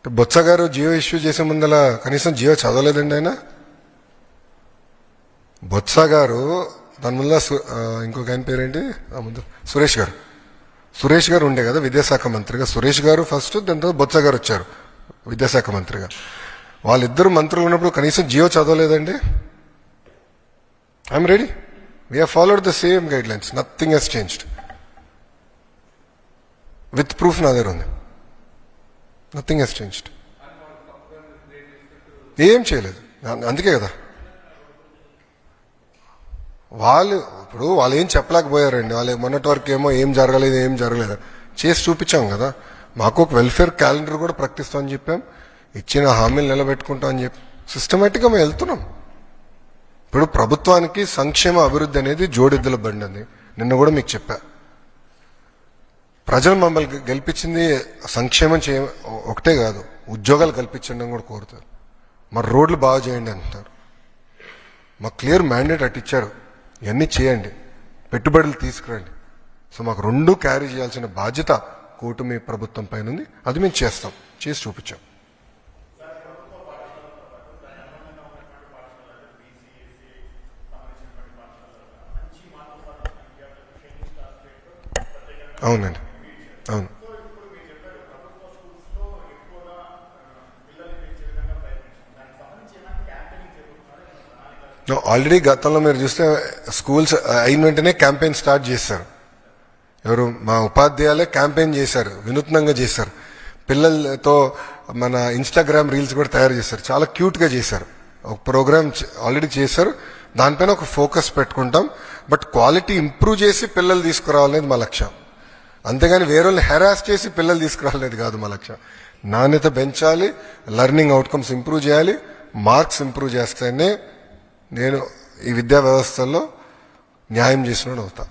బొత్స గారు జియో ఇష్యూ చేసే ముందల కనీసం జియో చదవలేదండి ఆయన. బొత్స గారు దాని ముందు ఇంకొక ఆయన పేరేంటి ముందు సురేష్ గారు ఉండే కదా విద్యాశాఖ మంత్రిగా. సురేష్ గారు ఫస్ట్, దాని తర్వాత బొత్స గారు వచ్చారు విద్యాశాఖ మంత్రిగా. వాళ్ళిద్దరు మంత్రులు ఉన్నప్పుడు కనీసం జియో చదవలేదండి. I'm ready. We have followed the same గైడ్ లైన్స్. Nothing has changed. With proof నా దగ్గర ఉంది. Nothing has changed. ఏం చేయలేదు. అందుకే కదా వాళ్ళు ఏం చెప్పలేకపోయారండి. వాళ్ళు మొన్నటి వరకు ఏం జరగలేదు చేసి చూపించాం కదా. మాకు ఒక వెల్ఫేర్ క్యాలెండర్ కూడా ప్రకటిస్తామని చెప్పాం. ఇచ్చిన హామీలు నిలబెట్టుకుంటాం అని చెప్పి సిస్టమేటిక్గా మేము వెళ్తున్నాం. ఇప్పుడు ప్రభుత్వానికి సంక్షేమ అభివృద్ధి అనేది జోడెద్దుల బండి అని నిన్న కూడా మీకు చెప్పా. ప్రజలు మమ్మల్ని గెలిపించింది సంక్షేమం ఒకటే కాదు, ఉద్యోగాలు కల్పించండి కూడా కోరుతారు. మరి రోడ్లు బాగా చేయండి అంటారు. మాకు క్లియర్ మ్యాండేట్ అట్టిచ్చారు, ఇవన్నీ చేయండి, పెట్టుబడులు తీసుకురండి. సో మాకు రెండు క్యారీ చేయాల్సిన బాధ్యత కూటమి ప్రభుత్వం పైన ఉంది. అది మేము చేస్తాం, చేసి చూపించాం. అవునండి, అవును. ఆల్రెడీ గతంలో మీరు చూస్తే స్కూల్స్ అయిన వెంటనే క్యాంపెయిన్ స్టార్ట్ చేశారు. ఎవరు మా ఉపాధ్యాయులే క్యాంపెయిన్ చేశారు, వినూత్నంగా చేశారు. పిల్లలతో మన ఇన్స్టాగ్రామ్ రీల్స్ కూడా తయారు చేశారు, చాలా క్యూట్గా చేశారు. ఒక ప్రోగ్రామ్ ఆల్రెడీ చేశారు, దానిపైన ఒక ఫోకస్ పెట్టుకుంటాం. బట్ క్వాలిటీ ఇంప్రూవ్ చేసి పిల్లలు తీసుకురావాలనేది మా లక్ష్యం. అంతేగాని వేరే వాళ్ళని హెరాస్ చేసి పిల్లలు తీసుకురాలేదు కాదు మా లక్ష్యం. నాణ్యత పెంచాలి, లెర్నింగ్ అవుట్కమ్స్ ఇంప్రూవ్ చేయాలి, మార్క్స్ ఇంప్రూవ్ చేస్తేనే నేను ఈ విద్యా వ్యవస్థల్లో న్యాయం చేసినోడు అవుతా.